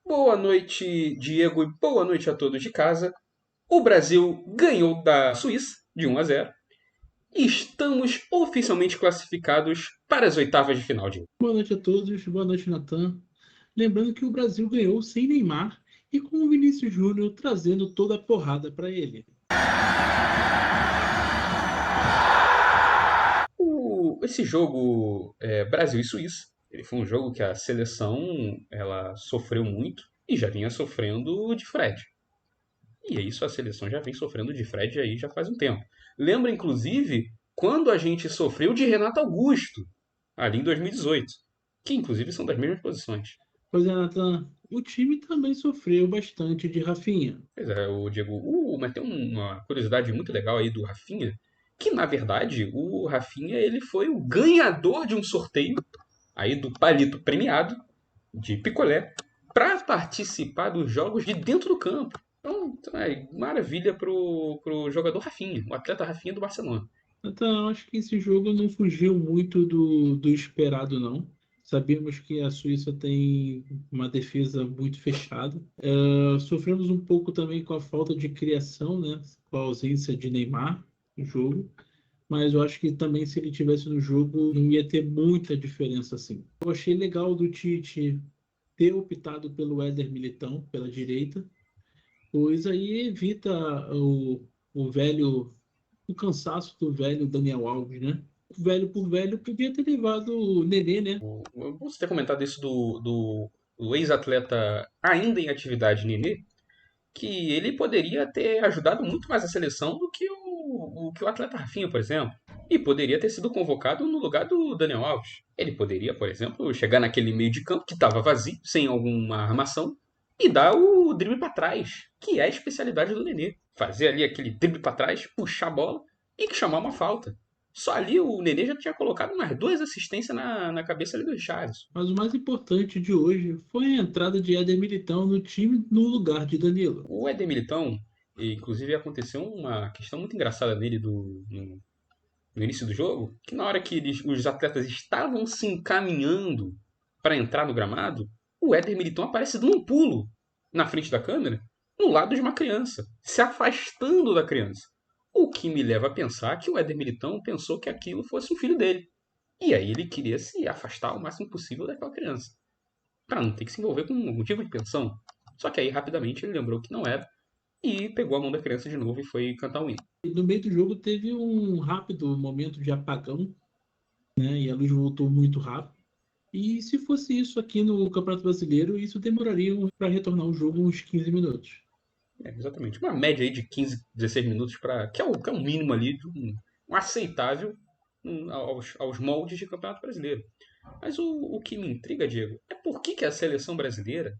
Boa noite, Diego, e boa noite a todos de casa. O Brasil ganhou da Suíça de 1-0 e estamos oficialmente classificados para as oitavas de final, Diego. Boa noite a todos, boa noite, Natan. Lembrando que o Brasil ganhou sem Neymar e com o Vinícius Júnior trazendo toda a porrada para ele. Esse jogo Brasil e Suíça, ele foi um jogo que a seleção ela sofreu muito e já vinha sofrendo de Fred. E é isso, a seleção já vem sofrendo de Fred aí já faz um tempo. Lembra, inclusive, quando a gente sofreu de Renato Augusto, ali em 2018, que inclusive são das mesmas posições. Pois é, Natan, o time também sofreu bastante de Rafinha. Pois é, o Diego, mas tem uma curiosidade muito legal aí do Rafinha, que na verdade o Rafinha ele foi o ganhador de um sorteio aí do palito premiado de picolé para participar dos jogos de dentro do campo. Então é maravilha pro jogador Rafinha, o atleta Rafinha do Barcelona. Então, acho que esse jogo não fugiu muito do esperado, não. Sabíamos que a Suíça tem uma defesa muito fechada. Sofremos um pouco também com a falta de criação, né? Com a ausência de Neymar no jogo. Mas eu acho que também se ele tivesse no jogo não ia ter muita diferença assim. Eu achei legal do Tite ter optado pelo Éder Militão pela direita, pois aí evita o velho, o cansaço do velho Daniel Alves, né? O velho por velho podia ter levado o Nenê, né? Você ter comentado isso do ex-atleta ainda em atividade Nenê, que ele poderia ter ajudado muito mais a seleção do que o atleta Rafinha, por exemplo. E poderia ter sido convocado no lugar do Daniel Alves. Ele poderia, por exemplo, chegar naquele meio de campo que estava vazio, sem alguma armação, e dar o drible para trás, que é a especialidade do Nenê. Fazer ali aquele drible para trás, puxar a bola e chamar uma falta. Só ali o Nenê já tinha colocado umas duas assistências na cabeça ali do Richarlison. Mas o mais importante de hoje foi a entrada de Éder Militão no time no lugar de Danilo. O Éder Militão, inclusive aconteceu uma questão muito engraçada nele no início do jogo, que na hora que os atletas estavam se encaminhando para entrar no gramado, o Éder Militão aparece dando um pulo na frente da câmera, no lado de uma criança, se afastando da criança. O que me leva a pensar que o Éder Militão pensou que aquilo fosse um filho dele. E aí ele queria se afastar o máximo possível daquela criança, para não ter que se envolver com um motivo de pensão. Só que aí rapidamente ele lembrou que não era e pegou a mão da criança de novo e foi cantar o hino. E no meio do jogo teve um rápido momento de apagão, né? E a luz voltou muito rápido. E se fosse isso aqui no Campeonato Brasileiro, isso demoraria para retornar o jogo uns 15 minutos. Exatamente. Uma média aí de 15, 16 minutos para que é o mínimo ali de um aceitável aos moldes de Campeonato Brasileiro. Mas o que me intriga, Diego, é por que a seleção brasileira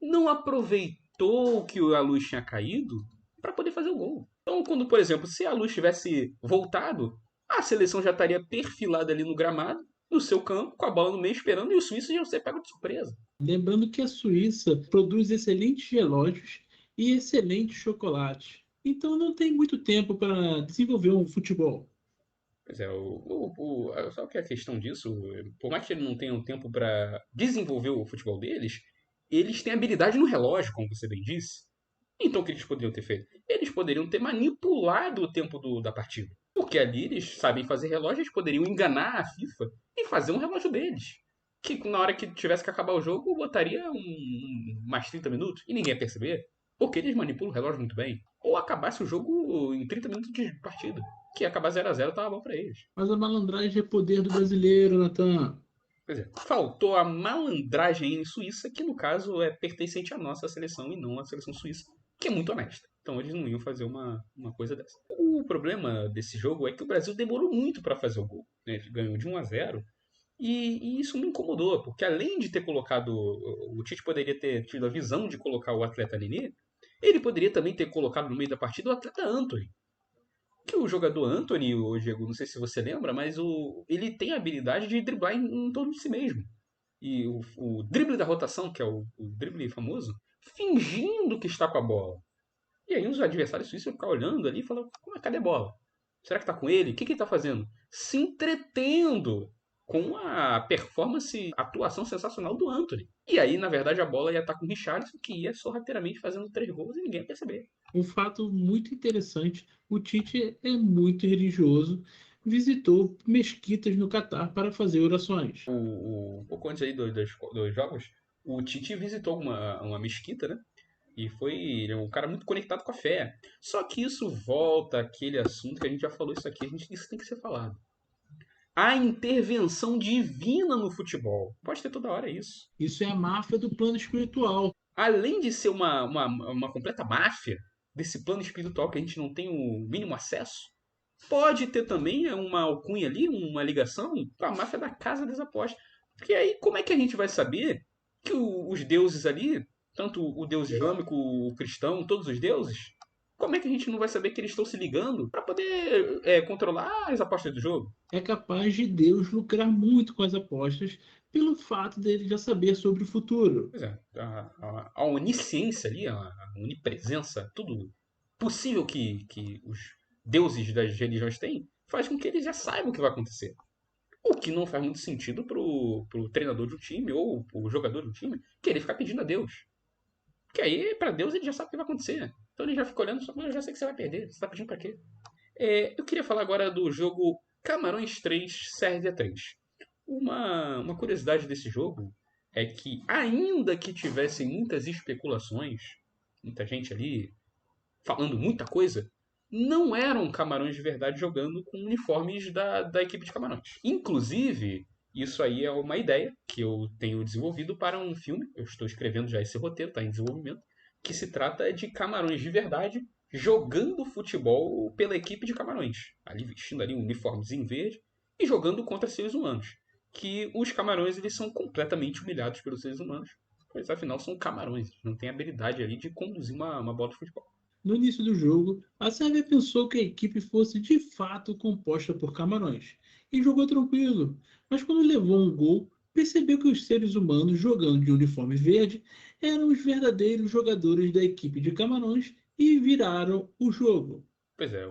não aproveitou que a luz tinha caído para poder fazer o gol. Então, quando, por exemplo, se a luz tivesse voltado, a seleção já estaria perfilada ali no gramado, no seu campo, com a bola no meio esperando, e o suíço ia ser pego de surpresa. Lembrando que a Suíça produz excelentes relógios e excelente chocolate. Então não tem muito tempo para desenvolver um futebol. Pois é, só que a questão disso, por mais que eles não tenham tempo para desenvolver o futebol deles, eles têm habilidade no relógio, como você bem disse. Então o que eles poderiam ter feito? Eles poderiam ter manipulado o tempo da partida. Porque ali eles sabem fazer relógio, eles poderiam enganar a FIFA e fazer um relógio deles. Que na hora que tivesse que acabar o jogo, botaria mais 30 minutos e ninguém ia perceber. Porque eles manipulam o relógio muito bem. Ou acabasse o jogo em 30 minutos de partida. Que ia acabar 0-0 tava bom pra eles. Mas a malandragem é poder do brasileiro, Natan. Quer dizer, faltou a malandragem em Suíça, que no caso é pertencente à nossa seleção e não à seleção suíça, que é muito honesta. Então eles não iam fazer uma coisa dessa. O problema desse jogo é que o Brasil demorou muito para fazer o gol. Né? Ele ganhou de 1-0 e isso me incomodou, porque além de ter colocado. O Tite poderia ter tido a visão de colocar o atleta Nenê, ele poderia também ter colocado no meio da partida o atleta Anthony. Que o jogador Anthony, o Diego, não sei se você lembra, mas ele tem a habilidade de driblar em torno de si mesmo. E o drible da rotação, que é o drible famoso, fingindo que está com a bola. E aí os adversários suíços vão ficar olhando ali e falam, cadê a bola? Será que está com ele? O que ele está fazendo? Se entretendo com a performance, atuação sensacional do Antony. E aí, na verdade, a bola ia estar com o Richarlison, que ia sorrateiramente fazendo 3 gols e ninguém ia perceber. Um fato muito interessante: o Tite é muito religioso, visitou mesquitas no Catar para fazer orações. Um pouco antes aí dos jogos, o Tite visitou uma mesquita, né? E ele é um cara muito conectado com a fé. Só que isso volta àquele assunto que a gente já falou isso aqui, isso tem que ser falado. A intervenção divina no futebol. Pode ter toda hora isso. Isso é a máfia do plano espiritual. Além de ser uma completa máfia desse plano espiritual que a gente não tem o mínimo acesso, pode ter também uma alcunha ali, uma ligação com a máfia da Casa das Apostas. Porque aí como é que a gente vai saber que os deuses ali, tanto o deus islâmico, o cristão, todos os deuses, como é que a gente não vai saber que eles estão se ligando para poder controlar as apostas do jogo? É capaz de Deus lucrar muito com as apostas pelo fato dele já saber sobre o futuro. Pois é, a onisciência ali, a onipresença, tudo possível que os deuses das religiões têm, faz com que eles já saibam o que vai acontecer. O que não faz muito sentido pro treinador de um time ou o jogador de um time querer ficar pedindo a Deus. Porque aí, pra Deus, ele já sabe o que vai acontecer. Então ele já fica olhando, só, eu já sei que você vai perder. Você tá pedindo pra quê? Eu queria falar agora do jogo Camarões 3, Sérvia 3. Uma curiosidade desse jogo é que, ainda que tivessem muitas especulações, muita gente ali falando muita coisa, não eram camarões de verdade jogando com uniformes da equipe de camarões. Inclusive, isso aí é uma ideia que eu tenho desenvolvido para um filme. Eu estou escrevendo já esse roteiro, está em desenvolvimento. Que se trata de camarões de verdade jogando futebol pela equipe de camarões. Ali vestindo ali um uniformezinho verde e jogando contra seres humanos. Que os camarões eles são completamente humilhados pelos seres humanos. Pois afinal são camarões, não têm habilidade ali de conduzir uma bola de futebol. No início do jogo, a Sérvia pensou que a equipe fosse de fato composta por camarões e jogou tranquilo, mas quando levou um gol, percebeu que os seres humanos jogando de uniforme verde eram os verdadeiros jogadores da equipe de camarões e viraram o jogo. Pois é,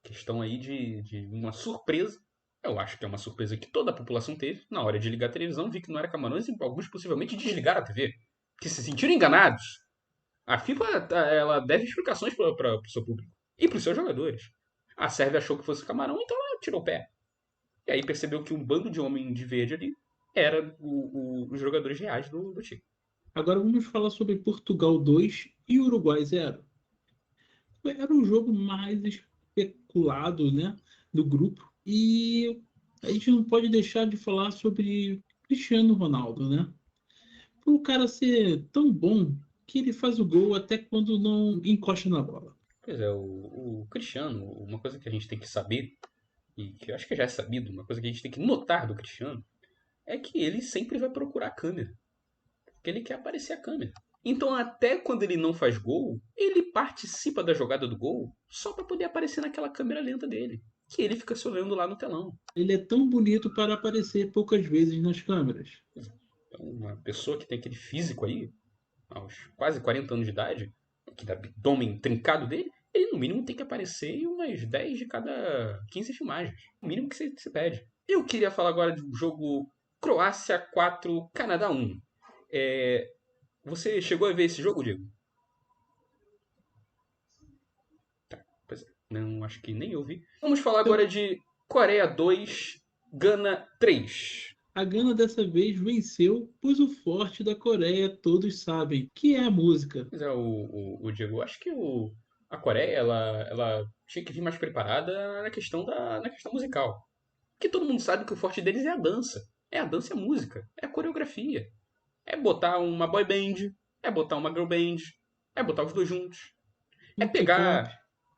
questão aí de uma surpresa. Eu acho que é uma surpresa que toda a população teve. Na hora de ligar a televisão, vi que não era Camarões e alguns possivelmente desligaram a TV. Que se sentiram enganados. A FIFA ela deve explicações para o seu público e para os seus jogadores. A Sérvia achou que fosse Camarão, então ela tirou o pé. E aí percebeu que um bando de homem de verde ali era os jogadores reais do time. Agora vamos falar sobre Portugal 2 e Uruguai 0. Era o jogo mais especulado, né, do grupo. E a gente não pode deixar de falar sobre Cristiano Ronaldo, né? Por o cara ser tão bom que ele faz o gol até quando não encosta na bola. Pois é, o Cristiano, uma coisa que a gente tem que saber, e que eu acho que já é sabido, uma coisa que a gente tem que notar do Cristiano, é que ele sempre vai procurar a câmera. Porque ele quer aparecer a câmera. Então, até quando ele não faz gol, ele participa da jogada do gol só para poder aparecer naquela câmera lenta dele. Que ele fica se olhando lá no telão. Ele é tão bonito para aparecer poucas vezes nas câmeras. Então, uma pessoa que tem aquele físico aí, aos quase 40 anos de idade, aquele abdômen trincado dele, ele no mínimo tem que aparecer em umas 10 de cada 15 filmagens. O mínimo que se pede. Eu queria falar agora do jogo Croácia 4, Canadá 1. Você chegou a ver esse jogo, Diego? Tá, pois é. Não, acho que nem eu vi. Vamos falar Então, agora de Coreia 2, Gana 3. a Gana dessa vez venceu, pois o forte da Coreia todos sabem, que é a música. Pois é, o Diego, acho que a Coreia, ela tinha que vir mais preparada na questão musical. Porque todo mundo sabe que o forte deles é a dança. É a dança e a música. É a coreografia. É botar uma boy band, é botar uma girl band, é botar os dois juntos. É O K-pop.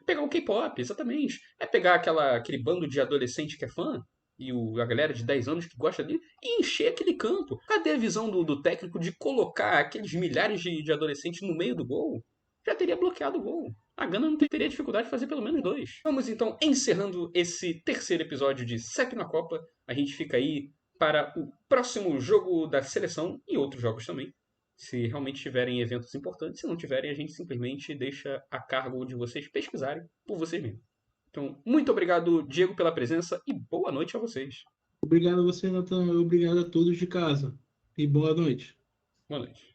pegar o K-pop, exatamente. É pegar aquele bando de adolescente que é fã e a galera de 10 anos que gosta dele e encher aquele campo. Cadê a visão do técnico de colocar aqueles milhares de adolescentes no meio do gol? Já teria bloqueado o gol. A Gana não teria dificuldade de fazer pelo menos 2. Vamos então encerrando esse terceiro episódio de CEP na Copa. A gente fica aí para o próximo jogo da seleção e outros jogos também, se realmente tiverem eventos importantes. Se não tiverem, a gente simplesmente deixa a cargo de vocês pesquisarem por vocês mesmos. Então, muito obrigado, Diego, pela presença e boa noite a vocês. Obrigado a você, Nathan. Obrigado a todos de casa. E boa noite. Boa noite.